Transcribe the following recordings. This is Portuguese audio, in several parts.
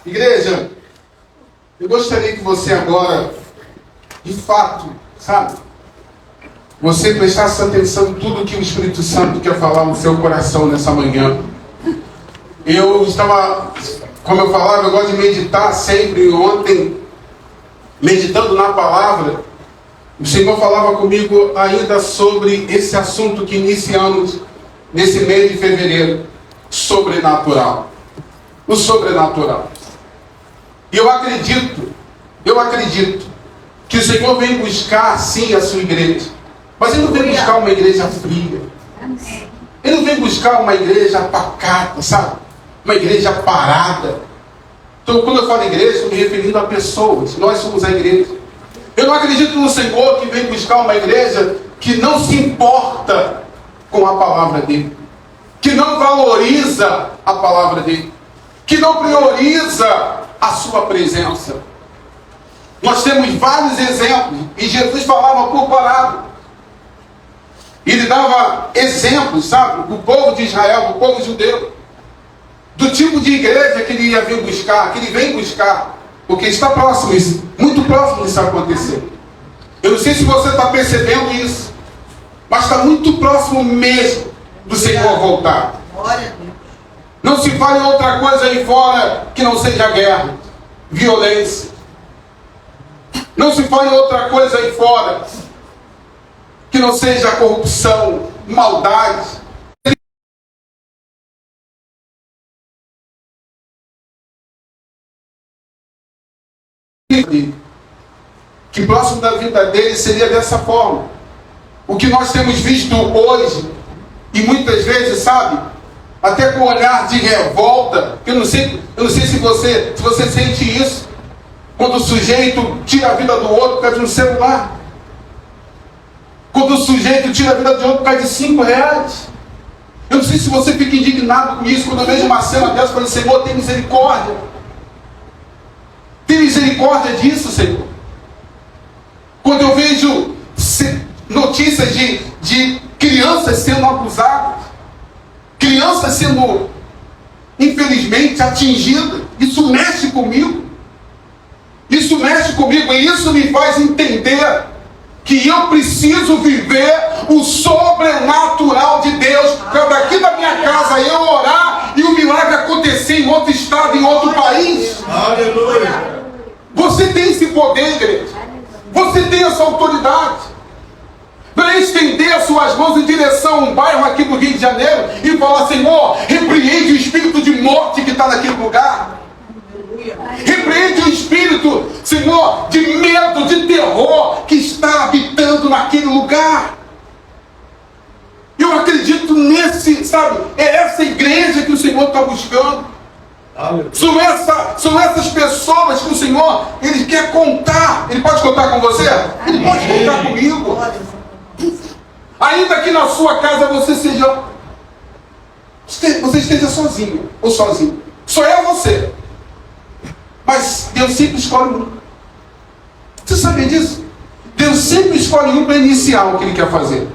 Igreja, eu gostaria que você agora, de fato, você prestasse atenção em tudo que o Espírito Santo quer falar no seu coração nessa manhã. Eu estava, como eu falava, eu gosto de meditar sempre. Ontem, meditando na palavra, o Senhor falava comigo ainda sobre esse assunto que iniciamos nesse mês de fevereiro, sobrenatural. O sobrenatural. E eu acredito que o Senhor vem buscar sim a sua igreja. Mas Ele não vem buscar uma igreja fria. Ele não vem buscar uma igreja pacata, uma igreja parada. Então, quando eu falo igreja, estou me referindo a pessoas. Nós somos a igreja. Eu não acredito no Senhor que vem buscar uma igreja que não se importa com a palavra dele, que não valoriza a palavra dele, que não prioriza a sua presença. Nós temos vários exemplos, e Jesus falava por parábola. Ele dava exemplos, do povo de Israel, do povo judeu, do tipo de igreja que ele ia vir buscar, que ele vem buscar, porque está próximo isso, muito próximo disso acontecer. Eu não sei se você está percebendo isso, mas está muito próximo mesmo do Senhor voltar. Não se fale outra coisa aí fora que não seja guerra, violência. Não se fale outra coisa aí fora que não seja corrupção, maldade. Que próximo da vida dele seria dessa forma. O que nós temos visto hoje, e muitas vezes, até com um olhar de revolta. Eu não sei se você sente isso, quando o sujeito tira a vida do outro por causa de um celular, quando o sujeito tira a vida de outro por causa de R$5. Eu não sei se você fica indignado com isso. Quando eu vejo uma cena dessa, eu falo: Senhor, tem misericórdia. Tem misericórdia disso, Senhor. Quando eu vejo notícias de crianças sendo abusadas, crianças sendo, infelizmente, atingidas, isso mexe comigo. Isso mexe comigo, e isso me faz entender que eu preciso viver o sobrenatural de Deus, para daqui da minha casa eu orar e o milagre acontecer em outro estado, em outro país. Aleluia! Você tem esse poder, igreja. Você tem essa autoridade para estender as suas mãos em direção a um bairro aqui do Rio de Janeiro e falar: Senhor, repreende o espírito de morte que está naquele lugar. Repreende o espírito, Senhor, de medo, de terror que está habitando naquele lugar. Eu acredito nesse, é essa igreja que o Senhor está buscando. São essas pessoas que o Senhor, Ele quer contar. Ele pode contar com você? Ele pode contar comigo. Ainda que na sua casa você esteja sozinho ou sozinho. Só é você. Mas Deus sempre escolhe um. Você sabia disso? Deus sempre escolhe um para iniciar o que Ele quer fazer.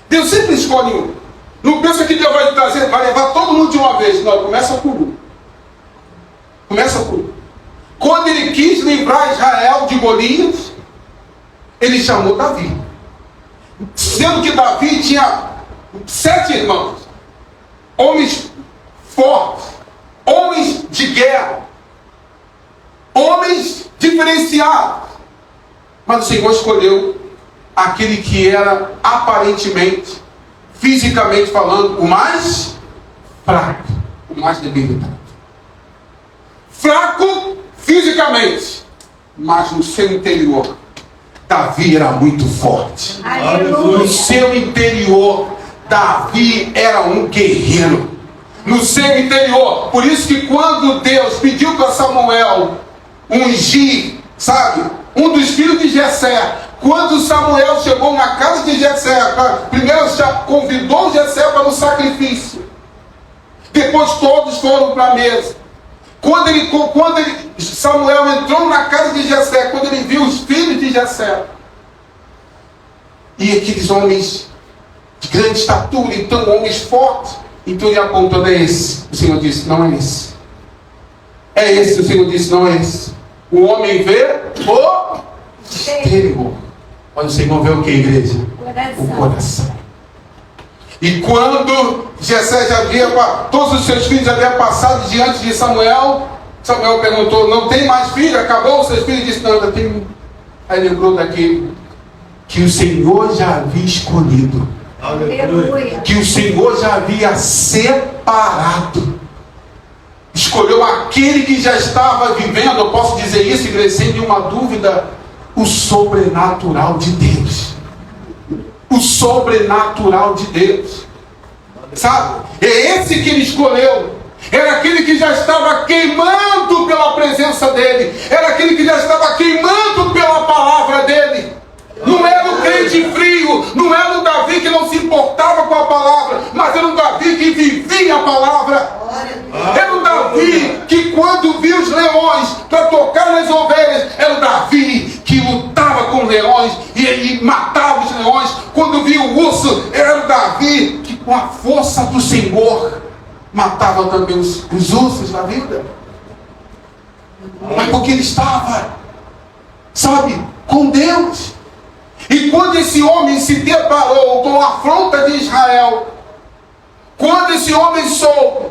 Deus sempre escolhe um. Não pensa que Deus vai levar todo mundo de uma vez. Não, começa por um. Começa por um. Quando Ele quis livrar Israel de Golias, Ele chamou Davi. Sendo que Davi tinha 7 irmãos. Homens fortes. Homens de guerra. Homens diferenciados. Mas o Senhor escolheu aquele que era aparentemente, fisicamente falando, o mais fraco, o mais debilitado. Fraco fisicamente, mas no seu interior, Davi era muito forte. Aleluia. No seu interior, Davi era um guerreiro. No seu interior. Por isso que quando Deus pediu para Samuel ungir, um dos filhos de Jessé, quando Samuel chegou na casa de Jessé, primeiro convidou Jessé para o sacrifício, depois todos foram para a mesa. Quando Samuel entrou na casa de Jessé, quando ele viu os filhos de Jessé e aqueles homens de grande estatura, então homens fortes, então ele apontou: é esse. O Senhor disse: não é esse. É esse, o Senhor disse, não é esse. O homem vê o exterior. Mas o Senhor vê o que, igreja? O coração. E quando Jessé já havia, todos os seus filhos haviam passado diante de Samuel, Samuel perguntou, não tem mais filho? Acabou os seus filhos? Disse, não, ainda tem um. Aí lembrou daquele que o Senhor já havia escolhido. Aleluia. Que o Senhor já havia separado. Escolheu aquele que já estava vivendo, eu posso dizer isso, igreja, sem nenhuma dúvida, o sobrenatural de Deus. O sobrenatural de Deus. Sabe? É esse que ele escolheu. Era aquele que já estava queimando pela presença dele. Era aquele que já estava queimando pela palavra dele. Não era o crente frio, não era o Davi que não se importava com a palavra, mas era o Davi que vivia a palavra. Era o Davi que, quando via os leões para tocar nas ovelhas, era o Davi que lutava com os leões e matava os leões. Quando via o urso, era o Davi que, com a força do Senhor, matava também os ursos da vida. Mas porque ele estava, sabe, com Deus. E quando esse homem se deparou com a afronta de Israel, quando esse homem soube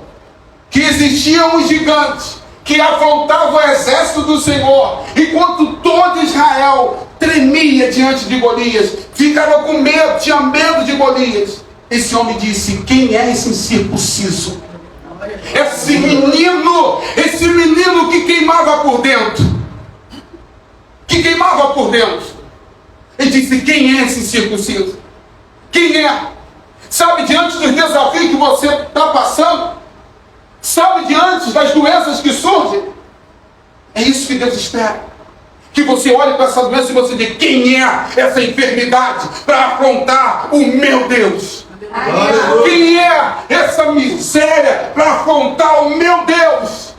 que existiam os gigantes que afrontavam o exército do Senhor, enquanto todo Israel tremia diante de Golias, ficava com medo, tinha medo de Golias, esse homem disse, quem é esse incircunciso? Esse menino que queimava por dentro. Que queimava por dentro. Ele disse, quem é esse incircunciso? Quem é? Sabe, diante dos desafios que você está passando? Sabe, diante das doenças que surgem? É isso que Deus espera. Que você olhe para essa doença e você diga, quem é essa enfermidade para afrontar o meu Deus? Quem é essa miséria para afrontar o meu Deus?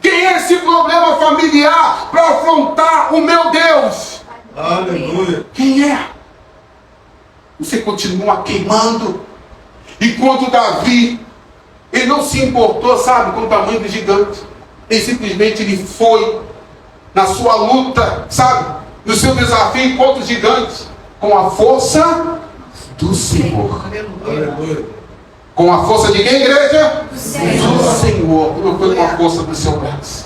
Quem é esse problema familiar para afrontar o meu Deus? Aleluia. Quem é? Você continua queimando. Enquanto Davi, ele não se importou, sabe, com o tamanho do gigante. Ele simplesmente foi na sua luta, sabe, no seu desafio contra os gigantes, com a força do Senhor. Aleluia. Com a força de quem, igreja? Do Senhor. Não foi com a força do seu braço.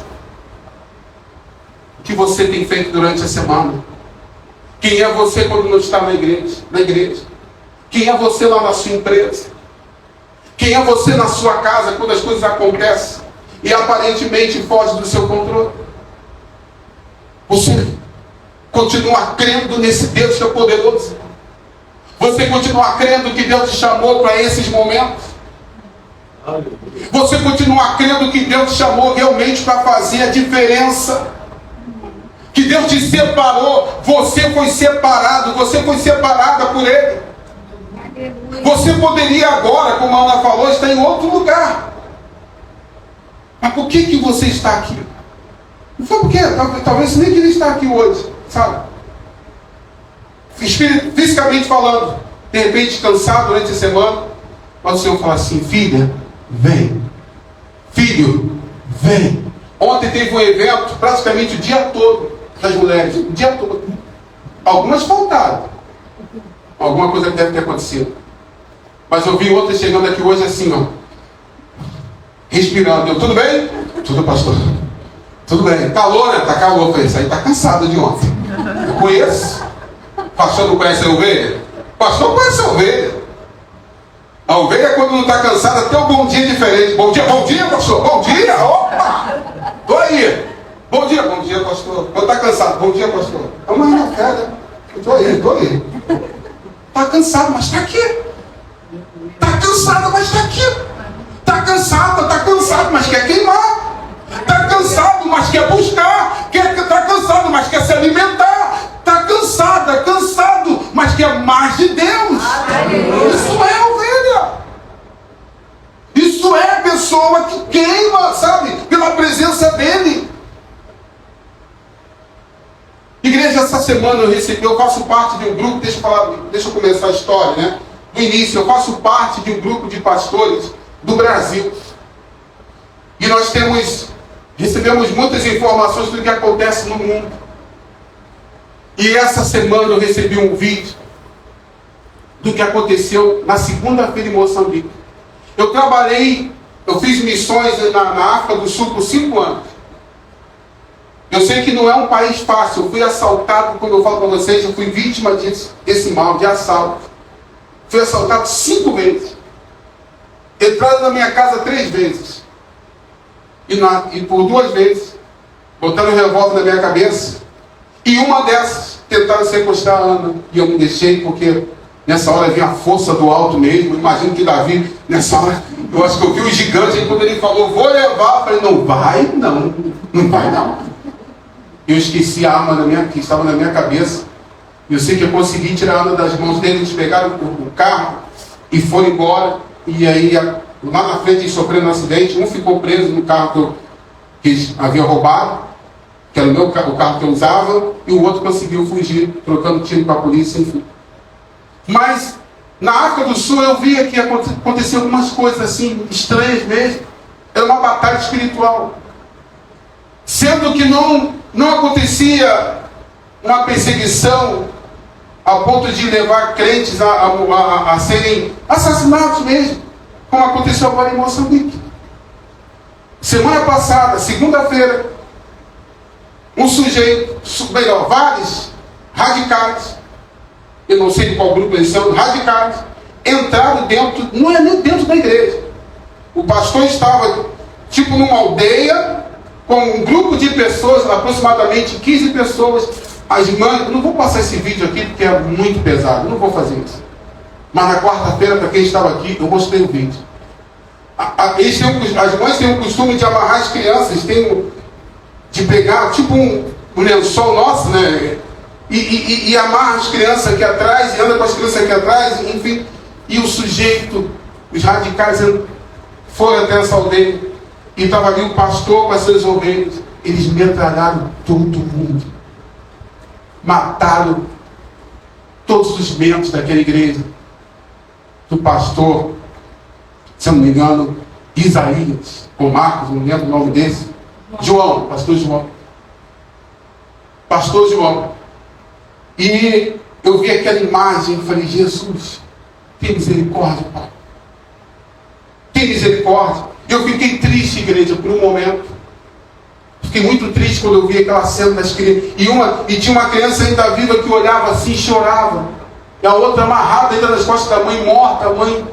O que você tem feito durante a semana? Quem é você quando não está na igreja? Quem é você lá na sua empresa? Quem é você na sua casa quando as coisas acontecem e aparentemente foge do seu controle? Você continua crendo nesse Deus que é poderoso? Você continua crendo que Deus te chamou para esses momentos? Você continua crendo que Deus te chamou realmente para fazer a diferença? Que Deus te separou, você foi separado, você foi separada por Ele. Você poderia agora, como a Ana falou, estar em outro lugar. Mas por que você está aqui? Não foi porque, talvez você nem queria estar aqui hoje, sabe? Fisicamente falando, de repente cansado durante a semana, mas o Senhor fala assim, filha, vem. Filho, vem. Ontem teve um evento, praticamente o dia todo, das mulheres, o dia todo. Algumas faltaram. Alguma coisa deve ter acontecido. Mas eu vi outras chegando aqui hoje assim, ó. Respirando. Eu, tudo bem? Tudo, pastor. Tudo bem. Calor, né? Tá calor. Eu falei, isso aí tá cansado de ontem. Eu conheço. Pastor não conhece a ovelha? Pastor conhece a ovelha. A ovelha, quando não está cansada, tem um bom dia diferente. Bom dia, pastor. Bom dia. Opa! Tô aí. Bom dia, pastor. Quando está cansado, bom dia, pastor. Amanhã na férias. Tô aí. Está cansado, mas está aqui. Está cansado, mas está aqui. Está cansado, mas quer queimar. Está cansado, mas quer buscar. Está cansado, mas quer se alimentar. Está cansado, mas quer mais de Deus. Isso é ovelha. Isso é a pessoa que queima, sabe, pela presença dele. Igreja, essa semana eu faço parte de um grupo, deixa eu começar a história, né? No início, eu faço parte de um grupo de pastores do Brasil. E nós temos Recebemos muitas informações do que acontece no mundo. E essa semana eu recebi um vídeo do que aconteceu na segunda-feira em Moçambique. Eu fiz missões na África do Sul por 5 anos. Eu sei que não é um país fácil. Eu fui assaltado, quando eu falo para vocês, eu fui vítima desse mal, de assalto. Fui assaltado 5 vezes. Entraram na minha casa 3 vezes. E por 2 vezes, botaram um revólver na minha cabeça. E uma dessas, tentaram sequestrar a Ana. E eu me deixei, porque nessa hora vinha a força do alto mesmo. Imagino que Davi, nessa hora, eu acho que eu vi o gigante. E quando ele falou, vou levar, eu falei, não vai não. Não vai não. Eu esqueci a arma que estava na minha cabeça. Eu sei que eu consegui tirar a Ana das mãos dele. Eles pegaram o carro e foram embora. E aí, lá na frente, eles sofreram um acidente. Um ficou preso no carro que eles haviam roubado, que era o carro que eu usava, e o outro conseguiu fugir, trocando tiro com a polícia, enfim. Mas, na África do Sul, eu via que aconteciam algumas coisas assim, estranhas mesmo. Era uma batalha espiritual. Sendo que não acontecia uma perseguição ao ponto de levar crentes a serem assassinados mesmo, como aconteceu agora em Moçambique. Semana passada, segunda-feira, vários radicais, eu não sei de qual grupo eles são, radicais, entraram dentro, não é nem dentro da igreja. O pastor estava tipo numa aldeia, com um grupo de pessoas, aproximadamente 15 pessoas, as mães, não vou passar esse vídeo aqui porque é muito pesado, não vou fazer isso. Mas na quarta-feira, para quem estava aqui, eu mostrei o vídeo. As mães têm o costume de amarrar as crianças, de pegar tipo um lençol nosso, né? E amarra as crianças aqui atrás, e anda com as crianças aqui atrás, enfim. E o sujeito, os radicais foram até essa aldeia, e estava ali o pastor com as suas ovelhas. Eles metralharam todo mundo. Mataram todos os membros daquela igreja. Do pastor, se eu não me engano, Isaías, ou Marcos, não lembro o nome desse. João, pastor João. Pastor João. E eu vi aquela imagem e falei, Jesus, tem misericórdia, Pai. Tem misericórdia. Eu fiquei triste, igreja, por um momento. Fiquei muito triste quando eu vi aquela cena das crianças. E tinha uma criança ainda viva que olhava assim e chorava. E a outra amarrada ainda nas costas da mãe, morta, a mãe.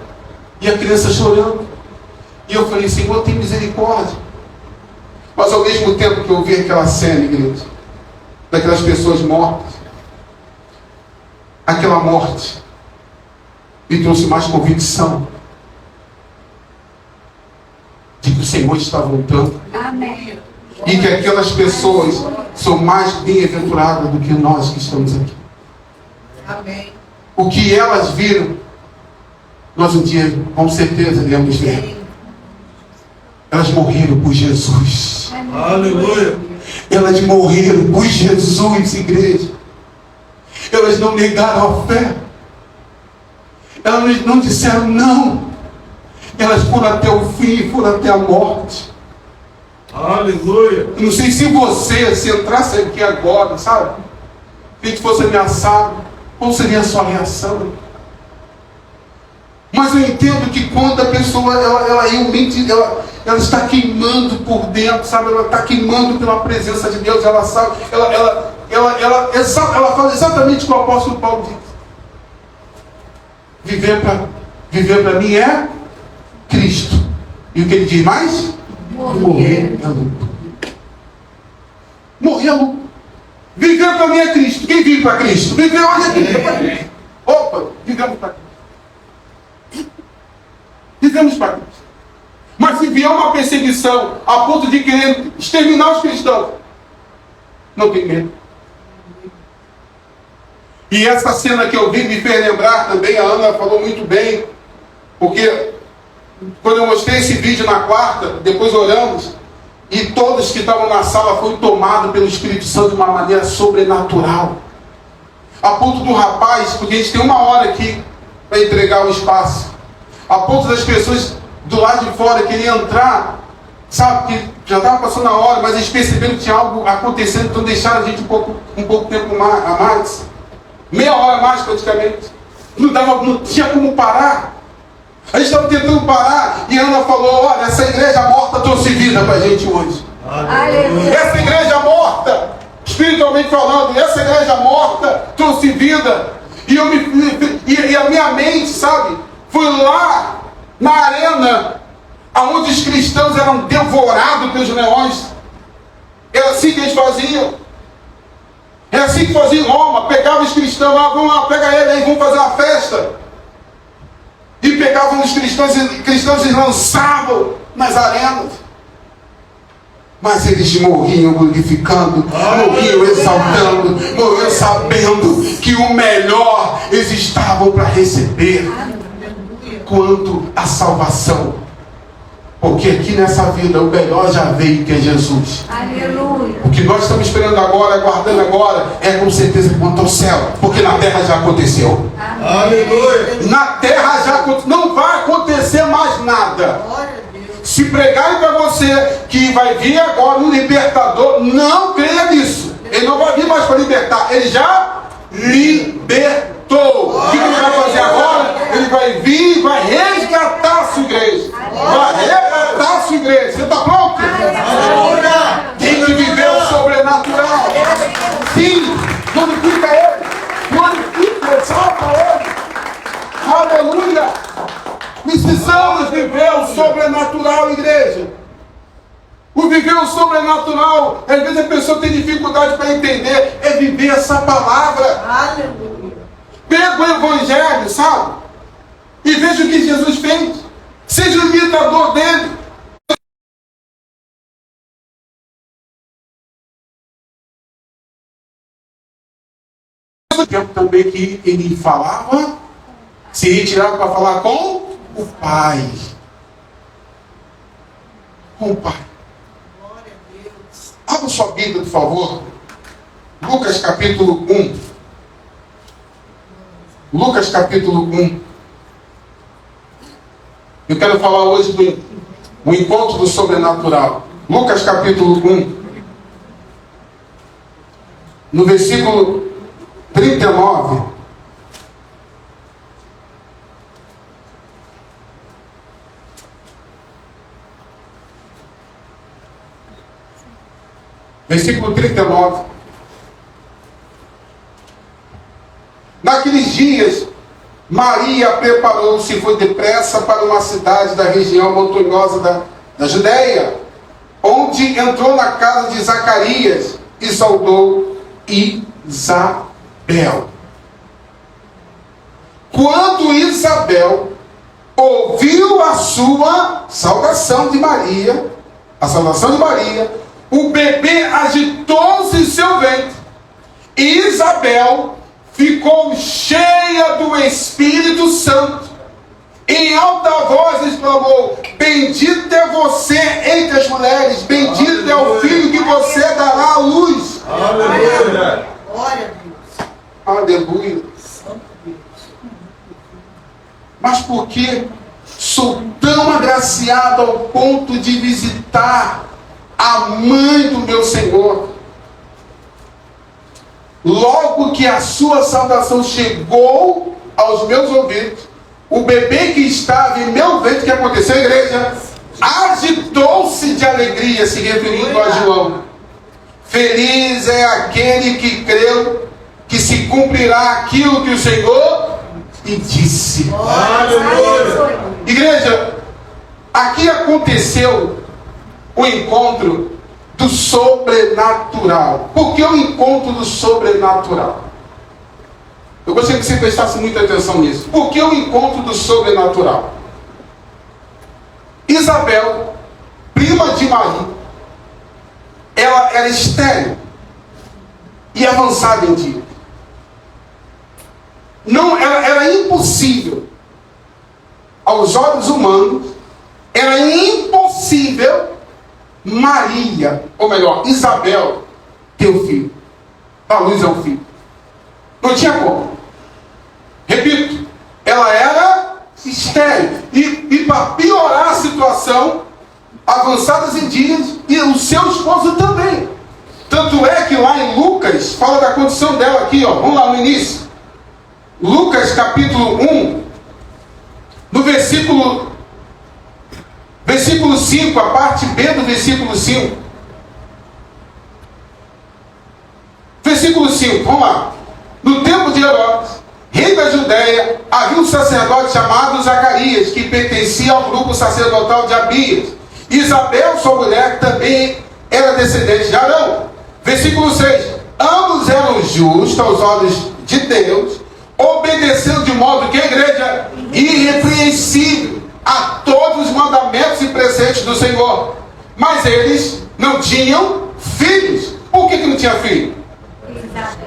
E a criança chorando. E eu falei, Senhor, tem misericórdia. Mas ao mesmo tempo que eu vi aquela cena, igreja, daquelas pessoas mortas, aquela morte me trouxe mais convicção de que o Senhor está voltando. Amém. E que aquelas pessoas são mais bem-aventuradas do que nós que estamos aqui. Amém. O que elas viram, nós um dia, com certeza, iremos ver. Elas morreram por Jesus. Aleluia. Elas morreram por Jesus, igreja. Elas não negaram a fé. Elas não disseram não. Elas foram até o fim, foram até a morte. Aleluia. Eu não sei se você, se entrasse aqui agora, sabe? Se a gente fosse ameaçado, qual seria a sua reação? Mas eu entendo que quando a pessoa, ela realmente, ela está queimando por dentro, sabe? Ela está queimando pela presença de Deus, ela sabe, ela fala exatamente o que o apóstolo Paulo diz. Viver para mim é Cristo. E o que ele diz mais? Morrer é lucro. Morrer é lucro. Viver para mim é Cristo. Quem vive para Cristo? Viver hoje é Cristo. Opa, vivemos para Cristo. Vivemos para Cristo. Mas se vier uma perseguição a ponto de querer exterminar os cristãos, não tem medo. E essa cena que eu vi me fez lembrar também, a Ana falou muito bem, porque quando eu mostrei esse vídeo na quarta, depois oramos, e todos que estavam na sala foram tomados pelo Espírito Santo de uma maneira sobrenatural. A ponto do rapaz, porque a gente tem 1 hora aqui para entregar o espaço, a ponto das pessoas do lado de fora queriam entrar, sabe, Já estava passando a hora, mas eles perceberam que tinha algo acontecendo, então deixaram a gente um pouco tempo a mais. Meia hora a mais praticamente. Não tinha como parar. A gente estava tentando parar e a Ana falou: olha, essa igreja morta trouxe vida para a gente hoje. Aleluia. Essa igreja morta, espiritualmente falando, essa igreja morta trouxe vida. E a minha mente, sabe, foi lá na arena, onde os cristãos eram devorados pelos leões. Era assim que eles faziam. É assim que fazia em Roma. Pegava os cristãos, vamos lá, pega ele aí, vamos fazer uma festa. E pegavam os cristãos e lançavam nas arenas. Mas eles morriam glorificando, morriam exaltando, morriam sabendo que o melhor eles estavam para receber. Quanto à salvação. Porque aqui nessa vida o melhor já veio, que é Jesus. Aleluia. O que nós estamos esperando agora, aguardando agora, é com certeza quanto ao céu. Porque na terra já aconteceu. Aleluia. Na terra já aconteceu. Não vai acontecer mais nada. Se pregarem para você que vai vir agora um libertador, não creia nisso. Ele não vai vir mais para libertar. Ele já libertou. O que ele vai fazer agora? Ele vai vir e vai resgatar a sua igreja. Vai resgatar a sua igreja. Você está pronto? Tem que viver o sobrenatural. Sim, glorifica ele. Glorifica, exalta ele. Aleluia. Precisamos viver o sobrenatural, igreja. O viver o sobrenatural, às vezes a pessoa tem dificuldade para entender, é viver essa palavra. Aleluia. Pega o evangelho, sabe? E veja o que Jesus fez. Seja o imitador dele. O tempo também que ele falava, se retirava para falar com o Pai. Com o Pai. Glória a Deus. Abra sua Bíblia, por favor. Lucas capítulo 1. Lucas capítulo 1. Eu quero falar hoje do encontro do sobrenatural. Lucas capítulo 1. No versículo 39. Versículo 39. Naqueles dias, Maria preparou-se e foi depressa para uma cidade da região montanhosa da Judéia, onde entrou na casa de Zacarias e saudou Isabel. Quando Isabel ouviu a sua saudação de Maria, o bebê agitou-se em seu ventre. E Isabel ficou cheia do Espírito Santo. Em alta voz exclamou: bendita é você entre as mulheres, bendito é o filho que você dará à luz. Aleluia. Glória a Deus. Aleluia. Santo Deus. Mas por que sou tão agraciado ao ponto de visitar a mãe do meu Senhor? Logo que a sua saudação chegou aos meus ouvidos, o bebê que estava em meu ventre, que aconteceu, igreja, agitou-se de alegria, se referindo a João. Feliz é aquele que creu que se cumprirá aquilo que o Senhor lhe disse. Aleluia. Igreja, aqui aconteceu o encontro do sobrenatural. Por que o encontro do sobrenatural? Eu gostaria que você prestasse muita atenção nisso. Por que o encontro do sobrenatural? Isabel, prima de Maria, ela era estéril e avançada em dia. Não, era impossível, aos olhos humanos, era impossível Maria, ou melhor, Isabel, ter um filho. Dar luz ao filho. Não tinha como. Repito, ela era estéril. E para piorar a situação, avançadas em dias, e o seu esposo também. Tanto é que lá em Lucas, fala da condição dela aqui, ó. Vamos lá no início. Lucas capítulo 1, no versículo 5, a parte B do versículo 5. Versículo 5, vamos lá. No tempo de Herodes, rei da Judéia, havia um sacerdote chamado Zacarias, que pertencia ao grupo sacerdotal de Abias. Isabel, sua mulher, também era descendente de Arão. Versículo 6. Ambos eram justos aos olhos de Deus, obedecendo de modo que a igreja irrepreensível a todos os mandamentos e preceitos do Senhor. Mas eles não tinham filhos. Por que não tinha filho?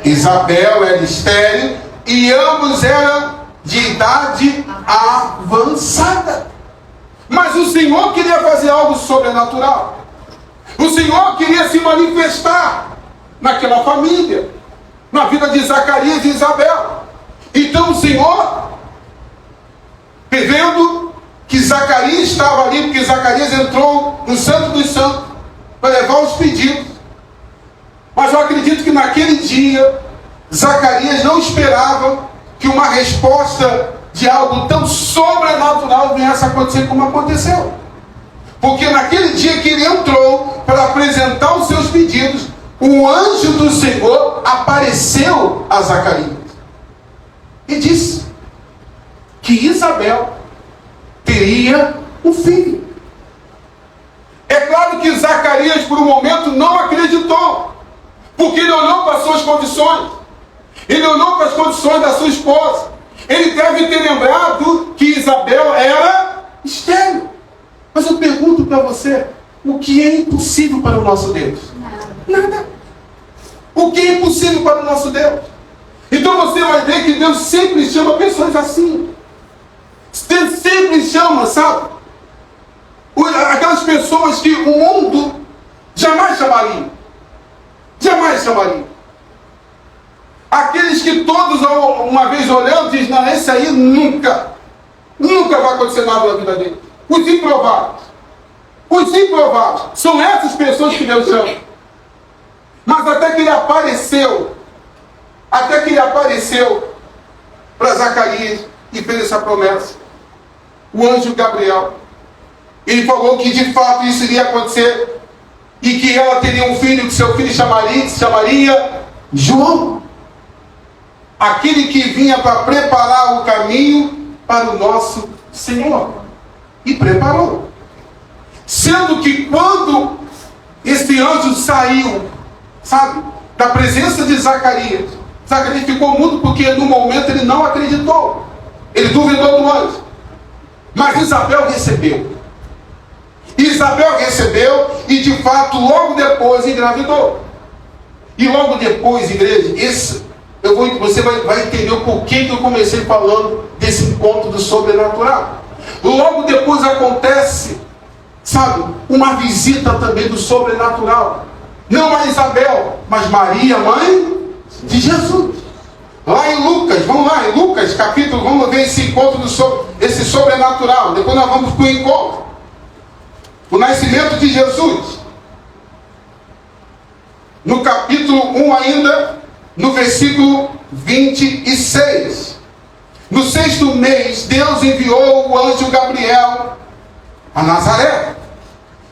Isabel era estéril e ambos eram de idade avançada. Mas o Senhor queria fazer algo sobrenatural. O Senhor queria se manifestar naquela família, na vida de Zacarias e Isabel. Então o Senhor, vendo que Zacarias estava ali, porque Zacarias entrou no Santo dos Santos para levar os pedidos. Mas eu acredito que naquele dia, Zacarias não esperava que uma resposta de algo tão sobrenatural viesse a acontecer como aconteceu. Porque naquele dia que ele entrou para apresentar os seus pedidos, o anjo do Senhor apareceu a Zacarias e disse que Isabel teria um filho. É claro que Zacarias por um momento não acreditou, porque ele olhou para as suas condições, ele olhou para as condições da sua esposa. Ele deve ter lembrado que Isabel era estéril. Mas eu pergunto para você, o que é impossível para o nosso Deus? Nada. O que é impossível para o nosso Deus? Então você vai ver que Deus sempre chama pessoas assim. Deus sempre chama, sabe? Aquelas pessoas que o mundo jamais chamaria. Jamais chamaria. Aqueles que todos, uma vez olhando, dizem, não, esse aí nunca vai acontecer nada na vida dele. Os improváveis. Os improváveis. São essas pessoas que Deus chama. Mas até que ele apareceu para Zacarias e fez essa promessa. O anjo Gabriel. Ele falou que de fato isso iria acontecer. E que ela teria um filho, que seu filho chamaria João. Aquele que vinha para preparar o caminho para o nosso Senhor. E preparou. Sendo que quando esse anjo saiu, sabe, da presença de Zacarias, Zacarias ficou mudo porque no momento ele não acreditou. Ele duvidou do anjo. Mas Isabel recebeu. Isabel recebeu e de fato logo depois engravidou. E logo depois, igreja, você vai entender o porquê que eu comecei falando desse encontro do sobrenatural. Logo depois acontece, sabe, uma visita também do sobrenatural. Não a Isabel, mas Maria, mãe de Jesus. Lá em Lucas, vamos lá, em Lucas capítulo, vamos ver esse encontro esse sobrenatural. Depois nós vamos para o encontro. O nascimento de Jesus. No capítulo 1 ainda, no versículo 26. No 6º mês, Deus enviou o anjo Gabriel a Nazaré,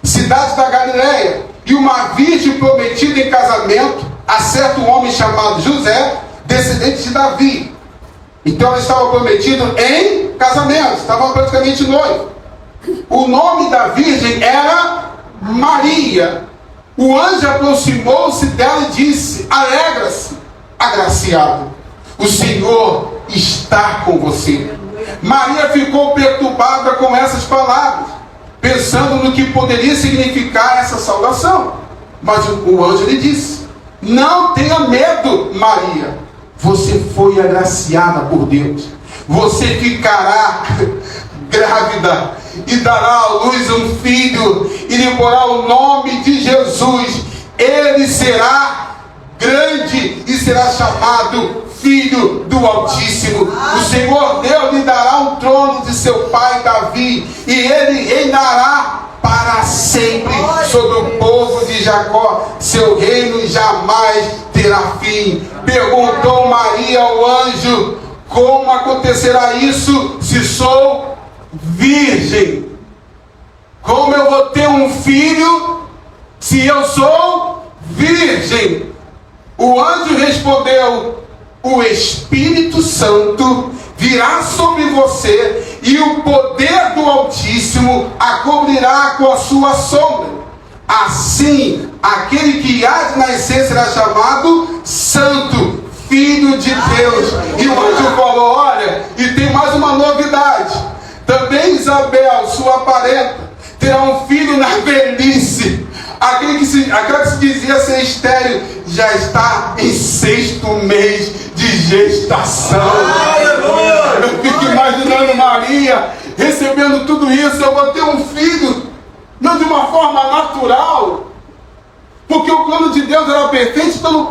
cidade da Galileia, e uma virgem prometida em casamento a certo homem chamado José, descendente de Davi. Então ela estava prometida em casamento, estava praticamente noiva. O nome da virgem era Maria. O anjo aproximou-se dela e disse: alegra-se, agraciada, o Senhor está com você. Maria ficou perturbada com essas palavras, pensando no que poderia significar essa saudação. Mas o anjo lhe disse: não tenha medo, Maria, você foi agraciada por Deus. Você ficará grávida e dará à luz um filho e lhe porá o nome de Jesus. Ele será grande e será será chamado Filho do Altíssimo. O Senhor Deus lhe dará um trono de seu pai Davi, e ele reinará para sempre sobre o povo de Jacó. Seu reino jamais terá fim. Perguntou Maria ao anjo: como acontecerá isso se sou virgem? Como eu vou ter um filho se eu sou virgem? O anjo respondeu: o Espírito Santo virá sobre você, e o poder do Altíssimo a cobrirá com a sua sombra. Assim, aquele que há de nascer será chamado Santo, Filho de Deus. E o anjo falou: olha, e tem mais uma novidade. Também Isabel, sua parenta, terá um filho na velhice. Aquela que se dizia ser estéril já está em 6º mês de gestação. Aleluia! Eu fico imaginando Maria recebendo tudo isso. Eu vou ter um filho, não de uma forma natural, porque o plano de Deus era perfeito, então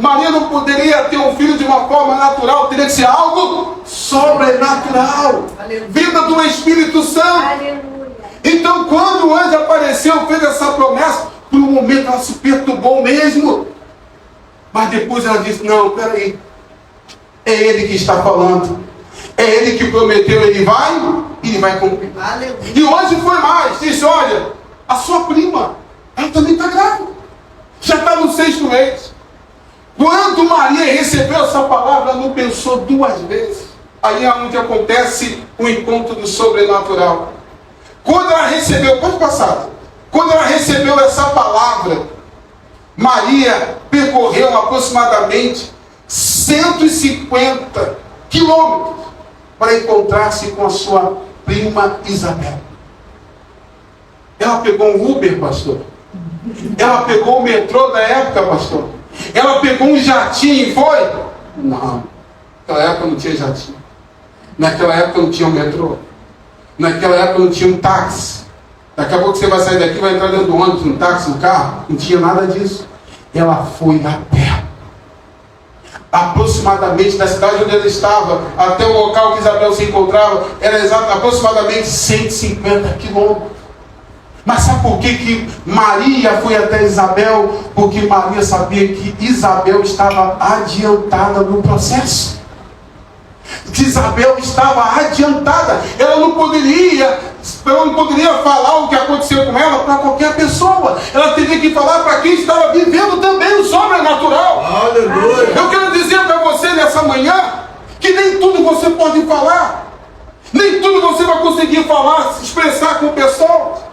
Maria não poderia ter um filho de uma forma natural, teria que ser algo sobrenatural, vinda do Espírito Santo. Aleluia. Então, quando o anjo apareceu, fez essa promessa, por um momento ela se perturbou mesmo. Mas depois ela disse: não, peraí. É ele que está falando. É ele que prometeu, ele vai cumprir. Aleluia. E o anjo foi mais, disse: olha, a sua prima, ela também está grávida. Já está no 6º mês. Quando Maria recebeu essa palavra, ela não pensou 2 vezes. Aí é onde acontece o encontro do sobrenatural. Quando ela recebeu, pode passar. Quando ela recebeu essa palavra, Maria percorreu aproximadamente 150 quilômetros para encontrar-se com a sua prima Isabel. Ela pegou um Uber, pastor. Ela pegou o metrô da época, pastor. Ela pegou um jatinho e foi? Não. Naquela época não tinha jatinho. Naquela época não tinha um metrô. Naquela época não tinha um táxi. Daqui a pouco você vai sair daqui, vai entrar dentro do ônibus, no táxi, no carro. Não tinha nada disso. Ela foi a pé. Aproximadamente da cidade onde ela estava até o local que Isabel se encontrava, era aproximadamente 150 quilômetros. Mas sabe por que Maria foi até Isabel? Porque Maria sabia que Isabel estava adiantada no processo. Que Isabel estava adiantada. Ela não poderia falar o que aconteceu com ela para qualquer pessoa. Ela teria que falar para quem estava vivendo também o sobrenatural. Aleluia! Eu quero dizer para você nessa manhã que nem tudo você pode falar. Nem tudo você vai conseguir falar, se expressar com pessoas.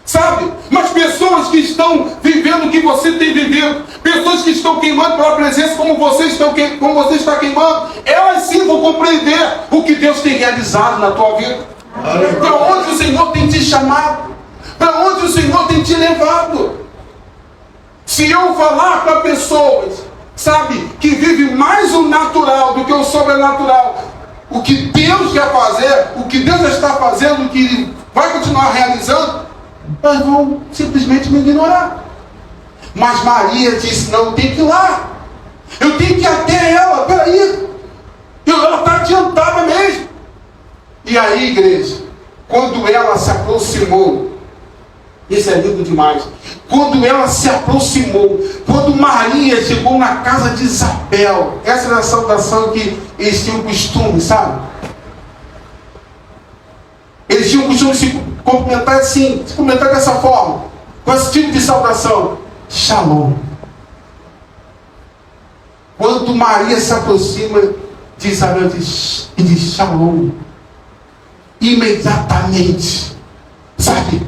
Sabe? Mas pessoas que estão vivendo o que você tem vivido, pessoas que estão queimando pela presença como você está queimando, elas sim vão compreender o que Deus tem realizado na tua vida. Para onde o Senhor tem te chamado, para onde o Senhor tem te levado. Se eu falar para pessoas, sabe, que vivem mais o natural do que o sobrenatural, o que Deus quer fazer, o que Deus está fazendo, o que Ele vai continuar realizando, elas vão simplesmente me ignorar. Mas Maria disse: não, eu tenho que ir lá. Eu tenho que ir até ela. Peraí. Ela está adiantada mesmo. E aí, igreja, quando ela se aproximou, isso é lindo demais. Quando ela se aproximou, quando Maria chegou na casa de Isabel, essa era a saudação que eles tinham costume, sabe? Eles tinham o costume de se cumprimentar assim, se cumprimentar dessa forma, com esse tipo de saudação: Shalom. Quando Maria se aproxima de Isabel e diz Shalom, imediatamente, sabe,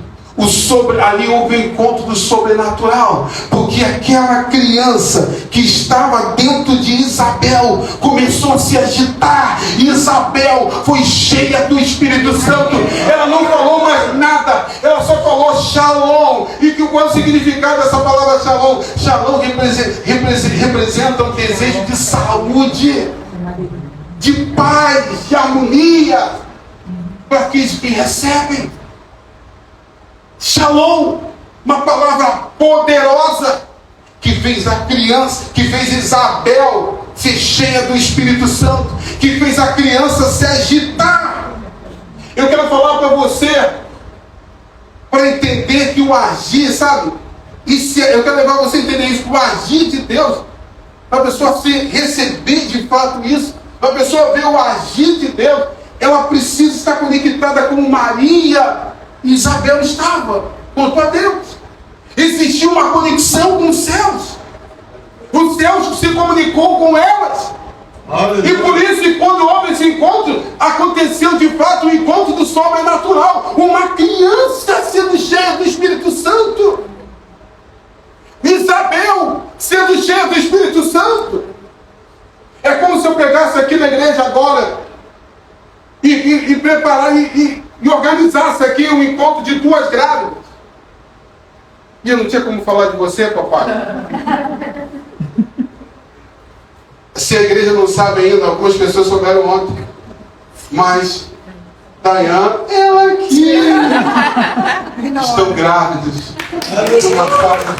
ali houve o encontro do sobrenatural, porque aquela criança que estava dentro de Isabel começou a se agitar. Isabel foi cheia do Espírito Santo. Ela não falou mais nada, ela só falou Shalom. E qual é o significado dessa palavra Shalom? Shalom representa um desejo de saúde, de paz, de harmonia para aqueles que recebem. Shalom, uma palavra poderosa que fez a criança, que fez Isabel ser cheia do Espírito Santo, que fez a criança se agitar. Eu quero falar para você, para entender que o agir, sabe? Eu quero levar você a entender isso, que o agir de Deus, para a pessoa receber de fato isso, para a pessoa ver o agir de Deus, ela precisa estar conectada como Maria e Isabel estava, quanto a Deus. Existia uma conexão com os céus. Os céus se comunicou com elas. E por isso que quando houve esse encontro, aconteceu de fato o encontro do sobrenatural. Uma criança sendo cheia do Espírito Santo. Isabel sendo cheia do Espírito Santo. É como se eu pegasse aqui na igreja agora e preparar e organizasse aqui um encontro de 2 grávidas. E eu não tinha como falar de você, papai. Se a igreja não sabe ainda, algumas pessoas souberam ontem. Mas Dayan, ela aqui. Estão grávidos. Uma forma.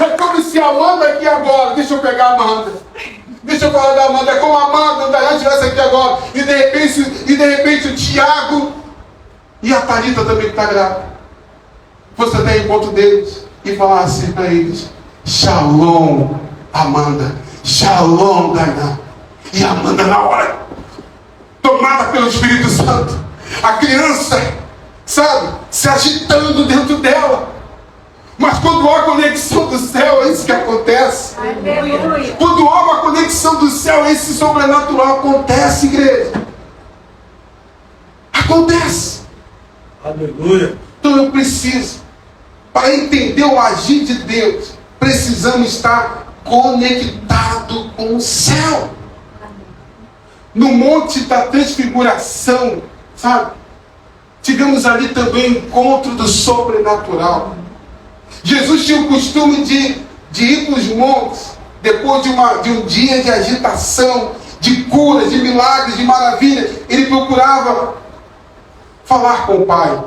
É como se a Amanda aqui agora. Deixa eu pegar a Amanda. Deixa eu falar da Amanda. É como a Amanda, o Dayan estivesse aqui agora. E de repente o Tiago e a Thalita também que está grávida. Você até encontro deles e falar assim para eles: Shalom, Amanda. Shalom, Dayan. E a Amanda na hora, tomada pelo Espírito Santo, a criança, sabe, se agitando dentro dela. Mas quando há conexão do céu, é isso que acontece. Aleluia. Quando há uma conexão do céu, esse sobrenatural acontece, igreja. Acontece. Aleluia. Então eu preciso, para entender o agir de Deus, precisamos estar conectado com o céu. No Monte da Transfiguração, sabe? Tivemos ali também o encontro do sobrenatural. Jesus tinha o costume de ir para os montes, depois de um dia de agitação, de curas, de milagres, de maravilha. Ele procurava falar com o Pai.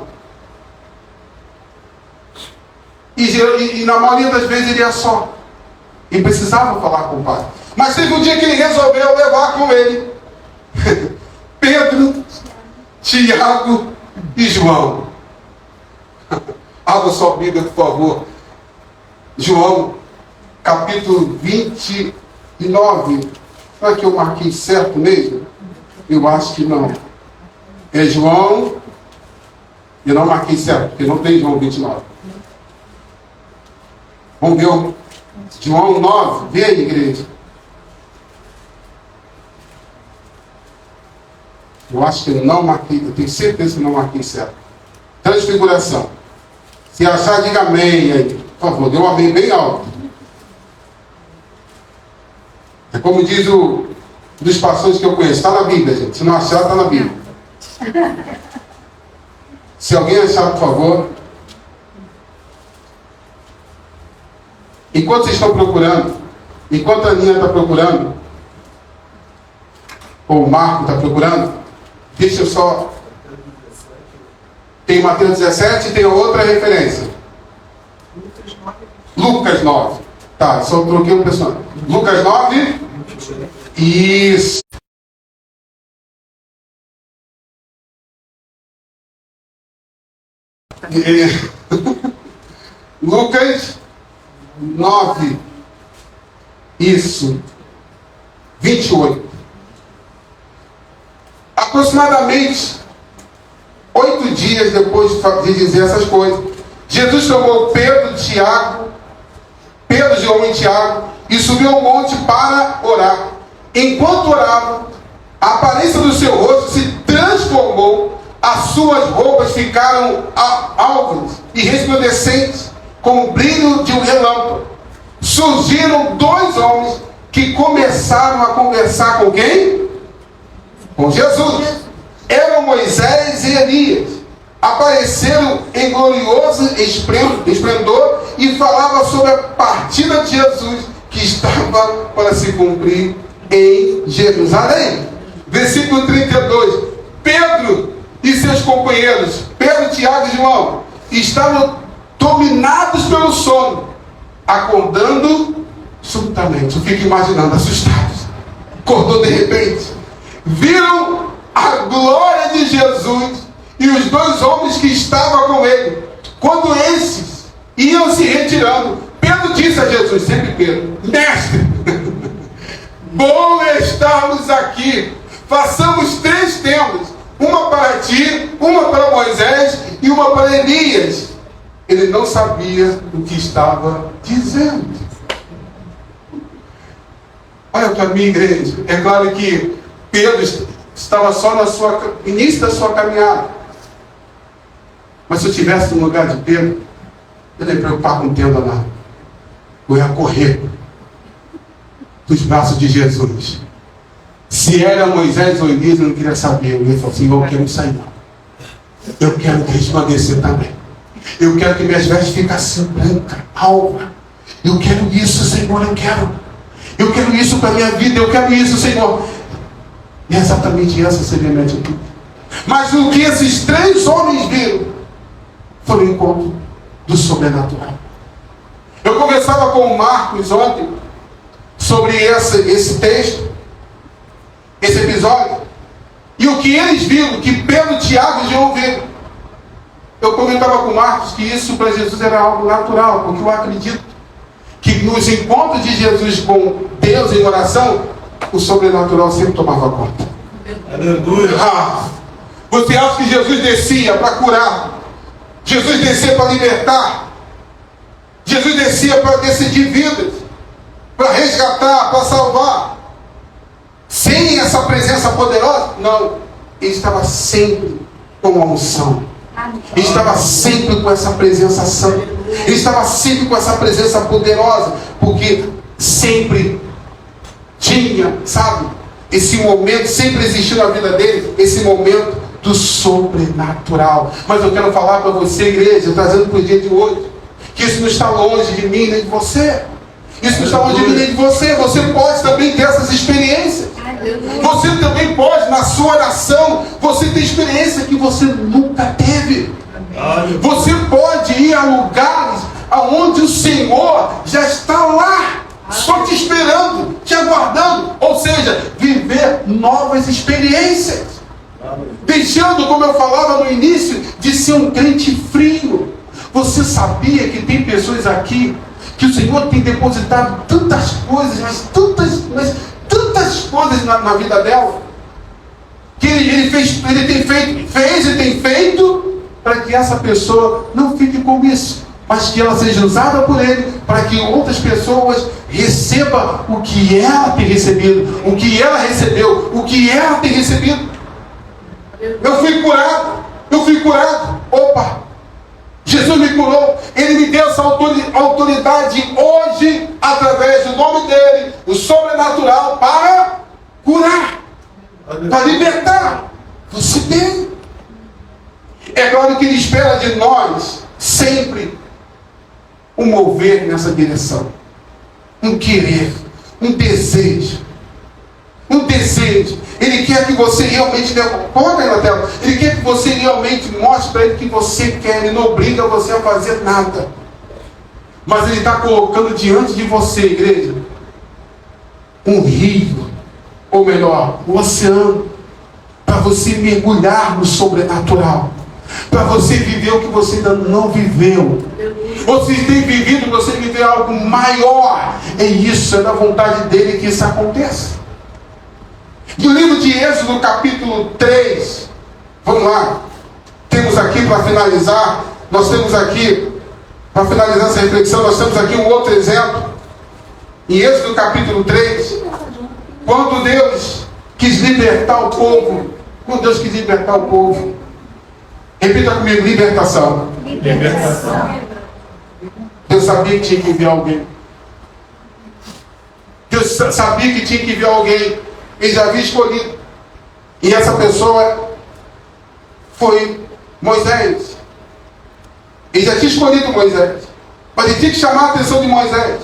E na maioria das vezes ele ia só. E precisava falar com o Pai. Mas teve um dia que ele resolveu levar com ele Pedro, Tiago e João. Abra sua Bíblia, por favor. João, capítulo 29. Será que eu marquei certo mesmo? Eu acho que não. É João. Eu não marquei certo, porque não tem João 29. Vamos ver João 9. Vê aí, igreja. Eu acho que eu não marquei, eu tenho certeza que não marquei certo. Transfiguração. Se achar, diga amém aí. Por favor, dê um amém bem alto. É como diz dos pastores que eu conheço. Está na Bíblia, gente. Se não achar, está na Bíblia. Se alguém achar, por favor. Enquanto vocês estão procurando, enquanto a Aninha está procurando, ou o Marco está procurando, deixa eu só... Tem Mateus 17 e tem outra referência. Lucas 9. Tá, só troquei o personagem. Lucas 9. Isso. Lucas 9. Isso. 28. Aproximadamente 8 dias depois de dizer essas coisas, Jesus chamou Pedro, João e Tiago e subiu ao monte para orar. Enquanto orava, a aparência do seu rosto se transformou, as suas roupas ficaram alvas e resplandecentes, com o brilho de um relâmpago. Surgiram 2 homens que começaram a conversar com quem? Com Jesus. Eram Moisés e Elias. Apareceram em glorioso esplendor e falavam sobre a partida de Jesus que estava para se cumprir em Jerusalém. Versículo 32. Pedro e seus companheiros Pedro, Tiago e João estavam dominados pelo sono, acordando subitamente. Eu fico imaginando, assustados. Acordou de repente. Viram a glória de Jesus e os dois homens que estavam com ele. Quando esses iam se retirando, Pedro disse a Jesus, sempre Pedro: Mestre, bom estarmos aqui. Façamos 3 tendas, uma para ti, uma para Moisés e uma para Elias. Ele não sabia o que estava dizendo. Olha para mim, igreja. É claro que Pedro estava só no início da sua caminhada. Mas se eu estivesse no lugar de Pedro, eu não ia preocupar com tenda lá. Eu ia correr dos braços de Jesus. Se era Moisés ou Elias, eu não queria saber. Eu ia falar assim: eu quero sair não. Eu quero resplandecer também. Eu quero que minhas vestes fiquem brancas, alva. Eu quero isso, Senhor, eu quero. Eu quero isso para a minha vida, eu quero isso, Senhor. E é exatamente essa seria a minha atitude. Mas o que esses 3 homens viram foi o encontro do sobrenatural. Eu conversava com o Marcos ontem sobre esse texto, esse episódio, e o que eles viram, que Pedro, Tiago e João viram. Eu comentava com o Marcos que isso para Jesus era algo natural, porque eu acredito que nos encontros de Jesus com Deus em oração, o sobrenatural sempre tomava conta. Aleluia. Você acha que Jesus descia para curar? Jesus descia para libertar? Jesus descia para decidir vidas, para resgatar, para salvar? Sem essa presença poderosa? Não. Ele estava sempre com a unção. Ele estava sempre com essa presença santa. Ele estava sempre com essa presença poderosa. Porque sempre tinha, sabe, esse momento, sempre existiu na vida dele, esse momento do sobrenatural. Mas eu quero falar para você, igreja, trazendo para o dia de hoje, que isso não está longe de mim nem de você. Isso não está longe de mim nem de você. Você pode também ter essas experiências. Você também pode, na sua oração, você ter experiência que você nunca teve. Você pode ir a lugares aonde o Senhor já está lá, só te esperando, te aguardando. Ou seja, viver novas experiências. Deixando, como eu falava no início, de ser um crente frio. Você sabia que tem pessoas aqui que o Senhor tem depositado tantas coisas, mas tantas coisas na vida dela, que ele tem feito para que essa pessoa não fique com isso, mas que ela seja usada por ele para que outras pessoas recebam o que ela tem recebido, o que ela recebeu, o que ela tem recebido. Eu fui curado. Opa! Jesus me curou. Ele me deu essa autoridade hoje, através do nome dele, o sobrenatural, para curar, para libertar. Você tem. É claro que ele espera de nós sempre um mover nessa direção, um querer, um desejo. Ele quer que você realmente, coloca aí na tela, ele quer que você realmente mostre para ele que você quer. Ele não obriga você a fazer nada, mas ele está colocando diante de você, igreja, um rio, ou melhor, um oceano, para você mergulhar no sobrenatural, para você viver o que você ainda não viveu. Você tem vivido, você viver algo maior. É isso, é da vontade dele que isso aconteça. No livro de Êxodo, no capítulo 3, vamos lá, temos aqui para finalizar, para finalizar essa reflexão, nós temos aqui um outro exemplo. Em Êxodo capítulo 3, quando Deus quis libertar o povo, repita comigo: libertação. Deus sabia que tinha que enviar alguém. Deus sabia que tinha que enviar alguém. Ele já havia escolhido. E essa pessoa foi Moisés. Ele já tinha escolhido Moisés. Mas ele tinha que chamar a atenção de Moisés.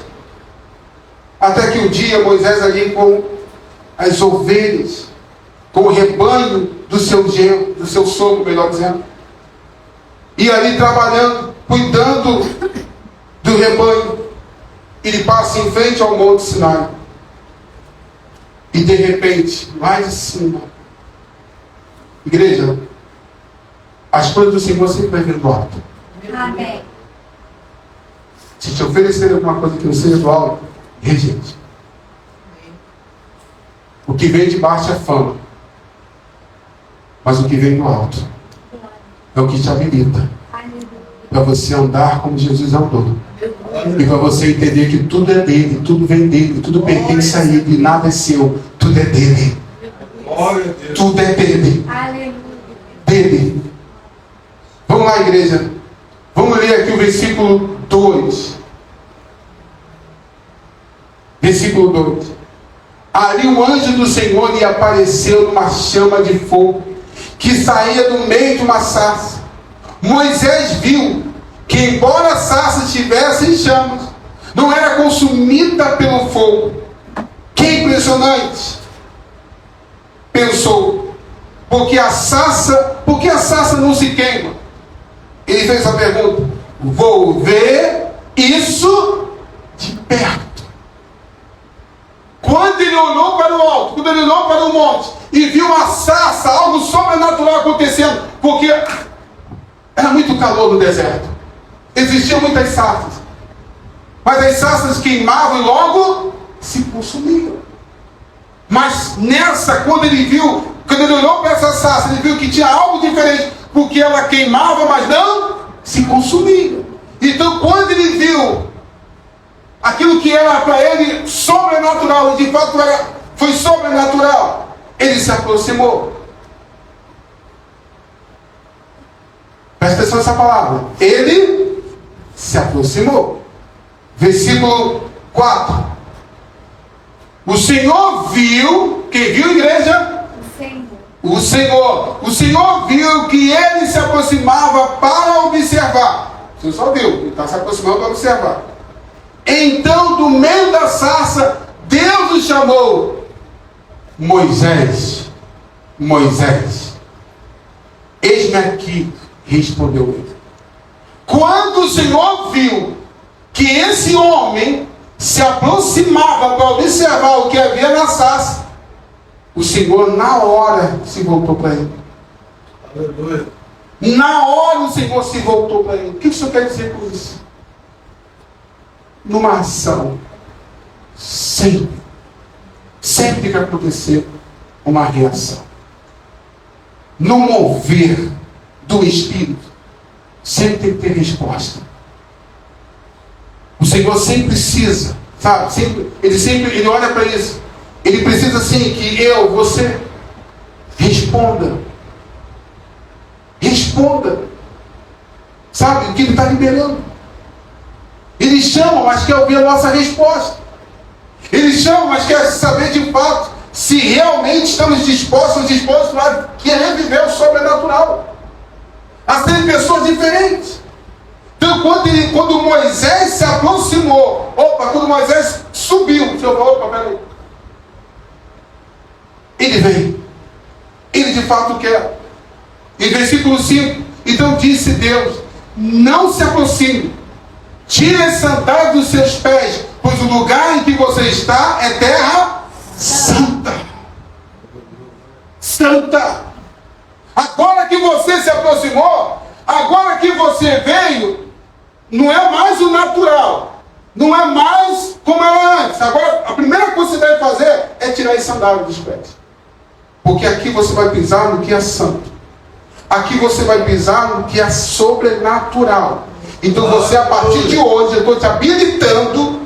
Até que um dia Moisés ali com as ovelhas, com o rebanho do seu genro, do seu sogro, melhor dizendo, e ali trabalhando, cuidando do rebanho, ele passa em frente ao Monte Sinai. E de repente, lá de cima, igreja, as coisas do Senhor sempre vai vir do alto. Amém. Se te oferecer alguma coisa que não seja do alto, rejeite. O que vem de baixo é fama. Mas o que vem do alto é o que te habilita para você andar como Jesus andou. E para você entender que tudo é dele, tudo vem dele, tudo pertence a ele, nada é seu, tudo é dele. Tudo é dele. Dele. Vamos lá, igreja. Vamos ler aqui o versículo 2. Versículo 2. Ali o anjo do Senhor lhe apareceu numa chama de fogo que saía do meio de uma sarça. Moisés viu que, embora a sarça estivesse em chamas, não era consumida pelo fogo. Que impressionante! Pensou, por que a sarça não se queima? Ele fez a pergunta: vou ver isso de perto. Quando ele olhou para o alto, quando ele olhou para o monte e viu uma sarça, algo sobrenatural acontecendo, porque era muito calor no deserto, existiam muitas sarças, mas as sarças queimavam e logo se consumiam. Mas nessa, quando ele olhou para essa sarça, ele viu que tinha algo diferente, porque ela queimava, mas não se consumia. Então, quando ele viu aquilo que era para ele sobrenatural, e de fato foi sobrenatural, ele se aproximou. Presta atenção nessa palavra. Ele se aproximou. Versículo 4. O Senhor viu, quem viu, igreja? O Senhor. O Senhor viu que ele se aproximava para observar. O Senhor só viu, ele está se aproximando para observar. Então, do meio da sarça, Deus o chamou: Moisés, Moisés. Eis-me aqui, respondeu ele. Quando o Senhor viu que esse homem se aproximava para observar o que havia na sarça, o Senhor na hora se voltou para ele. Aleluia. Na hora o Senhor se voltou para ele. O que o Senhor quer dizer com isso? Numa ação, sempre que acontecer uma reação, no mover do Espírito, sempre tem que ter resposta. O Senhor sempre precisa, sabe? Ele olha para isso. Ele precisa assim que você responda. Responda. Sabe o que ele está liberando? Ele chama, mas quer ouvir a nossa resposta. Ele chama, mas quer saber de fato se realmente estamos dispostos a querer viver o sobrenatural, a serem pessoas diferentes. Então, quando Moisés se aproximou, quando Moisés subiu, o Senhor falou: peraí. Ele veio. Ele de fato quer. Em versículo 5, então disse Deus: não se aproxime, tire as sandálias dos seus pés, pois o lugar em que você está é terra santa. Santa. Agora que você se aproximou, agora que você veio, não é mais o natural, não é mais como era antes. Agora, a primeira coisa que você deve fazer é tirar as sandálias dos pés. Porque aqui você vai pisar no que é santo. Aqui você vai pisar no que é sobrenatural. Então você, a partir de hoje, eu estou te habilitando,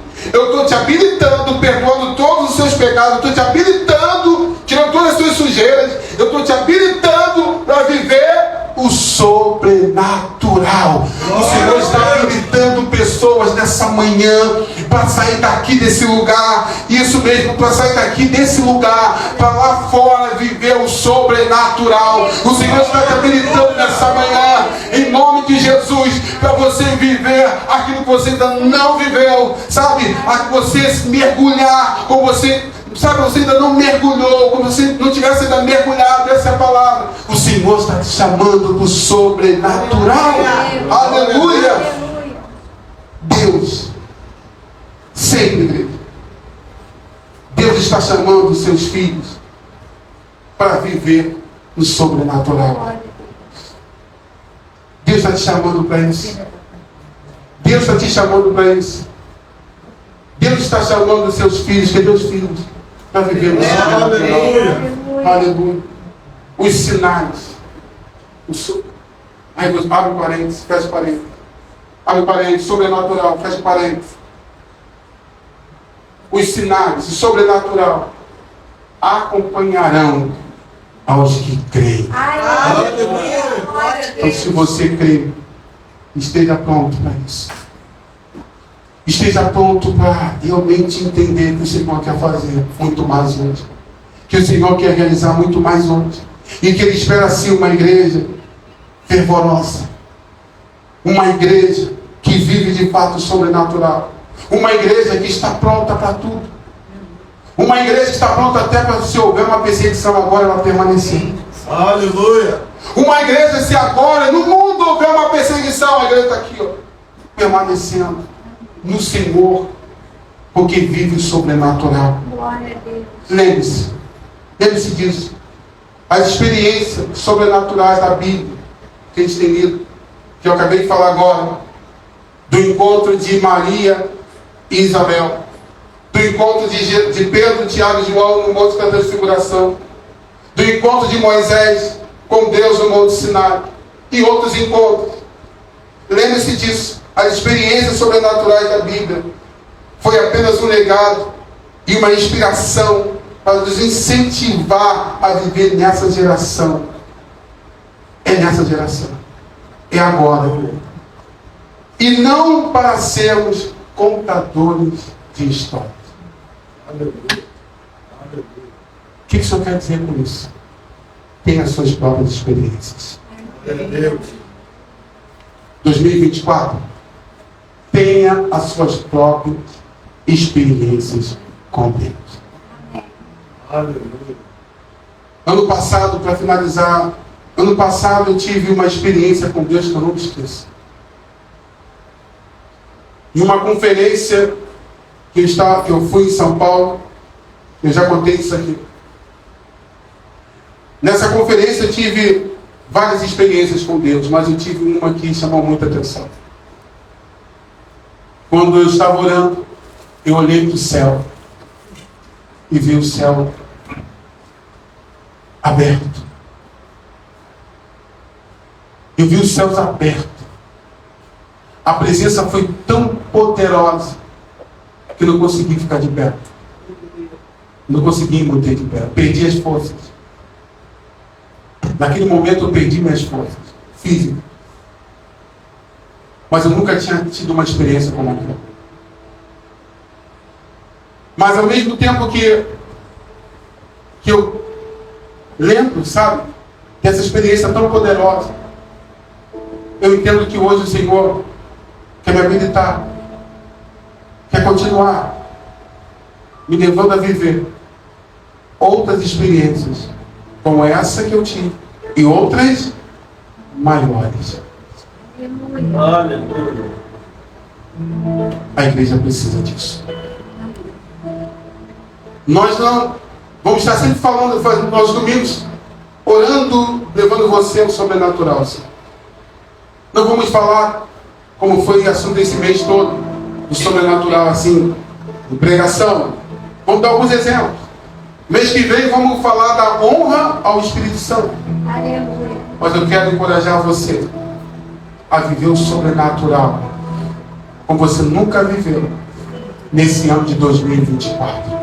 perdoando todos os seus pecados, eu estou te habilitando, tirando todas as suas sujeiras, eu estou te habilitando para viver o sobrenatural. O Senhor está habilitando pessoas nessa manhã para sair daqui desse lugar, isso mesmo, para sair daqui desse lugar, para lá fora viver o sobrenatural. O Senhor está te habilitando nessa manhã, em nome de Jesus, para você viver aquilo que você ainda não viveu, sabe? A você mergulhar, ou você sabe, você ainda não mergulhou, como se não tivesse ainda mergulhado, essa é a palavra. O Senhor está te chamando para o sobrenatural. Aleluia! Deus, sempre, igreja, Deus está chamando os seus filhos para viver no sobrenatural. Deus está te chamando para isso. Deus está te chamando para isso. Deus está chamando os seus filhos, que é meus filhos, para viver no sobrenatural. Aleluia. Os sinais. Aí abre parênteses, fecha parênteses. Abre parênteses, sobrenatural, fecha parênteses. Os sinais, o sobrenatural, acompanharão aos que creem. Então, se você crê, esteja pronto para isso. Esteja pronto para realmente entender que o Senhor quer fazer muito mais hoje. Que o Senhor quer realizar muito mais hoje. E que Ele espera sim uma igreja fervorosa. Uma igreja que vive de fato sobrenatural. Uma igreja que está pronta para tudo. Uma igreja que está pronta até para, se houver uma perseguição agora, ela permanecer. Aleluia. Uma igreja, se agora no mundo houver uma perseguição, a igreja está aqui, ó, permanecendo no Senhor, porque vive o sobrenatural. Glória a Deus. Lembre-se disso. As experiências sobrenaturais da Bíblia, que a gente tem lido, que eu acabei de falar agora, do encontro de Maria e Isabel, do encontro de Pedro, Tiago e João no Monte da Transfiguração, do encontro de Moisés com Deus no Monte Sinai, e outros encontros. Lembre-se disso. As experiências sobrenaturais da Bíblia foi apenas um legado e uma inspiração para nos incentivar a viver nessa geração. É nessa geração. É agora. E não para sermos contadores de histórias. O que o Senhor quer dizer com isso? Tenha as suas próprias experiências. 2024, tenha as suas próprias experiências com Deus. Aleluia. Ano passado, para finalizar, ano passado eu tive uma experiência com Deus que eu não me esqueço. Em uma conferência que eu fui em São Paulo, eu já contei isso aqui. Nessa conferência eu tive várias experiências com Deus, mas eu tive uma que chamou muita atenção. Quando eu estava orando, eu olhei para o céu e vi o céu aberto. Eu vi os céus abertos. A presença foi tão poderosa que eu não consegui ficar de pé. Não consegui me manter de pé. Perdi as forças. Naquele momento eu perdi minhas forças físicas. Mas eu nunca tinha tido uma experiência como aquela. Mas ao mesmo tempo que eu lembro, sabe, dessa experiência tão poderosa, eu entendo que hoje o Senhor quer me habilitar, quer continuar me levando a viver outras experiências como essa que eu tive e outras maiores. Aleluia. A igreja precisa disso. Nós não vamos estar sempre falando, fazendo nós domingos, orando, levando você ao sobrenatural. Assim. Não vamos falar, como foi assunto desse mês todo, do sobrenatural, assim, de pregação. Vamos dar alguns exemplos. Mês que vem vamos falar da honra ao Espírito Santo. Aleluia. Mas eu quero encorajar você a viver o sobrenatural como você nunca viveu nesse ano de 2024.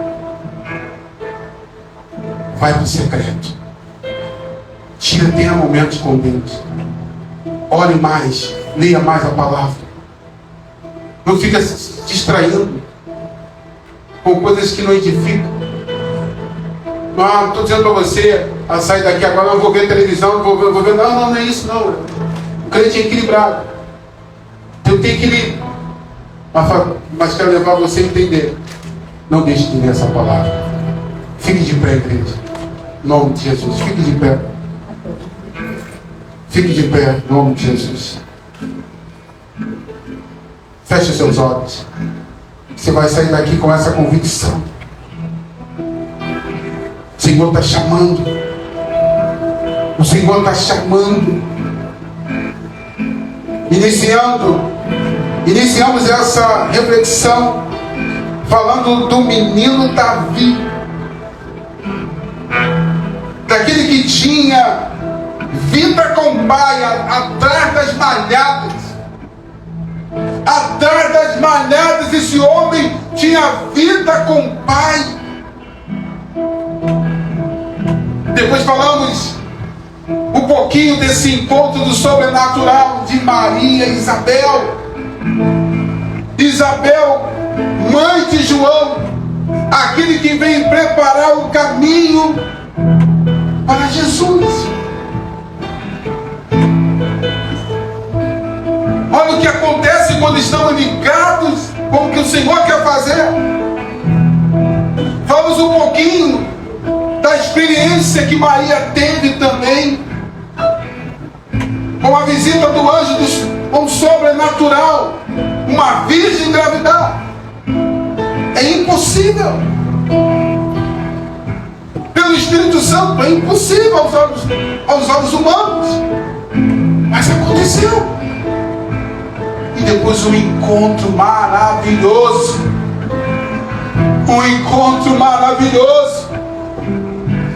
Vai para o secreto. Tenha momentos com Deus. Ore mais, leia mais a palavra. Não fica se distraindo com coisas que não edificam. Não estou dizendo para você a sair daqui agora, não vou ver televisão, vou ver. Não é isso não. O crente é equilibrado. Eu tenho equilíbrio. Mas quero levar você a entender. Não deixe de ler essa palavra. Fique de pé, igreja. Em nome de Jesus. Fique de pé. Fique de pé, em nome de Jesus. Feche os seus olhos. Você vai sair daqui com essa convicção. O Senhor está chamando. O Senhor está chamando. Iniciamos essa reflexão falando do menino Davi, daquele que tinha vida com o pai atrás das malhadas. Atrás das malhadas, esse homem tinha vida com o pai. Depois falamos um pouquinho desse encontro do sobrenatural de Maria e Isabel. Isabel, mãe de João, aquele que vem preparar o caminho para Jesus. Olha o que acontece quando estamos ligados com o que o Senhor quer fazer. Falamos um pouquinho da experiência que Maria teve também com a visita do anjo com o sobrenatural. Uma virgem engravidar é impossível. Pelo Espírito Santo é impossível aos olhos humanos, mas aconteceu. E depois um encontro maravilhoso. Um encontro maravilhoso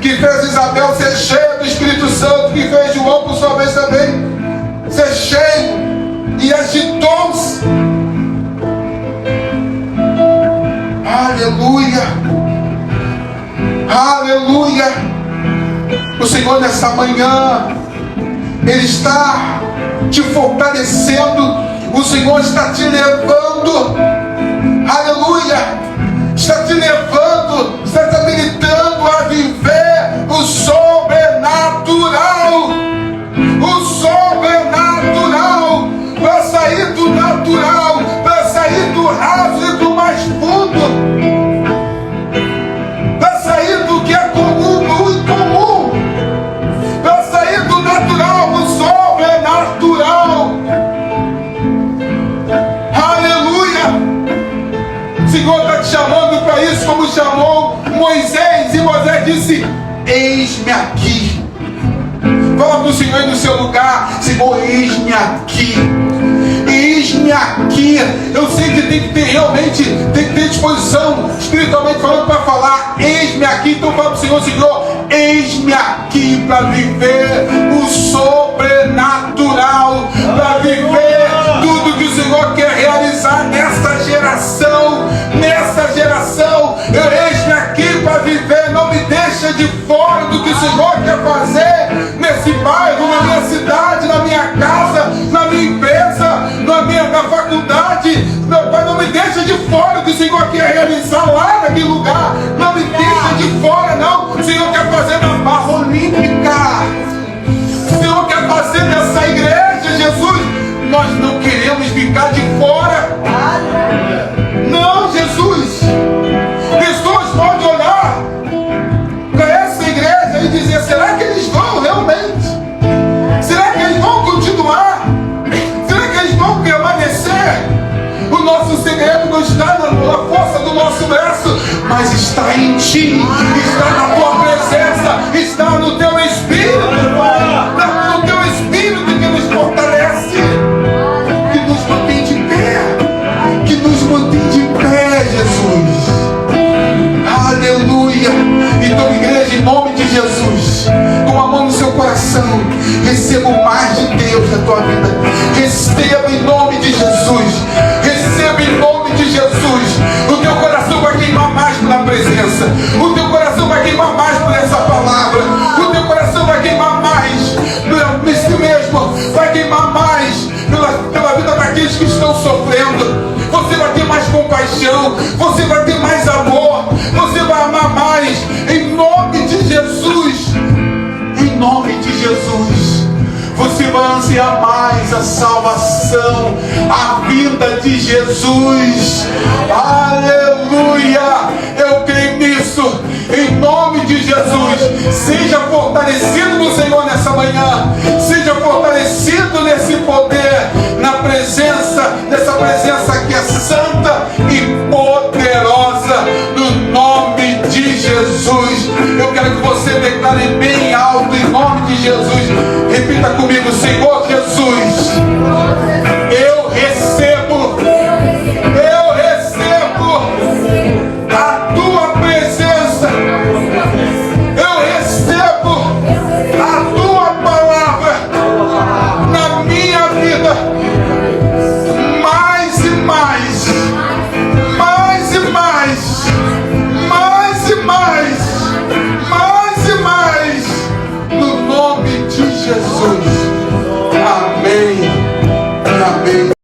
que fez Isabel ser cheia do Espírito Santo, que fez João por sua vez também ser cheio e agitou-se. Aleluia. Aleluia. O Senhor nessa manhã, Ele está te fortalecendo. O Senhor está te levando. Aleluia. Está te levando, está te habilitando a viver o sobrenatural. O sobrenatural. Para sair do natural, para sair do raso e do mais fundo, para sair do que é comum, do incomum, para sair do natural, do sobrenatural. Aleluia! O Senhor está te chamando para isso, como chamou Moisés, e Moisés disse: eis-me aqui. Fala para o Senhor aí no seu lugar: Senhor, eis-me aqui. Eis-me aqui. Eu sei que tem que ter realmente, tem que ter disposição, espiritualmente falando, para falar: eis-me aqui. Então fala para o Senhor: Senhor, eis-me aqui para viver o sobrenatural, para viver tudo que o Senhor quer realizar nesta geração. Nessa geração, eis-me aqui para viver. Não me deixa de fora do que o Senhor quer fazer nesse bairro, na minha cidade, na minha casa, na minha empresa, na faculdade. Meu Pai, não me deixa de fora do que o Senhor quer realizar lá naquele lugar. Não me deixa de fora, não. O Senhor quer fazer na Barra Olímpica. O Senhor quer fazer nessa igreja, Jesus. Nós não queremos ficar de fora. Não, Jesus. Pessoas podem olhar para essa igreja e dizer: será que eles vão realmente? Será que eles vão continuar? Será que eles vão permanecer? O nosso segredo não está na força do nosso braço, mas está em ti, está na tua presença, está no teu Espírito, no teu Espírito que nos fortalece, que nos mantém de pé, que nos mantém de pé, Jesus. Aleluia. Então, igreja, em nome de Jesus, com a mão no seu coração, receba o mais de Deus na tua vida. Receba em nome de Jesus. Receba em nome de Jesus. O teu coração vai queimar mais pela presença. O teu coração vai queimar mais por essa palavra. O teu coração vai queimar mais por si mesmo. Vai queimar mais pela vida daqueles que estão sofrendo. Você vai ter mais compaixão. Você vai ter mais amor. Você vai amar mais. Em nome de Jesus. Em nome de Jesus. Você vai ansiar mais a salvação, a vida de Jesus. Aleluia. Eu creio nisso. Em nome do Senhor nessa manhã. Seja fortalecido nesse poder, nessa presença que é santa e poderosa, no nome de Jesus. Eu quero que você declare bem alto, em nome de Jesus. Repita comigo: Senhor Jesus,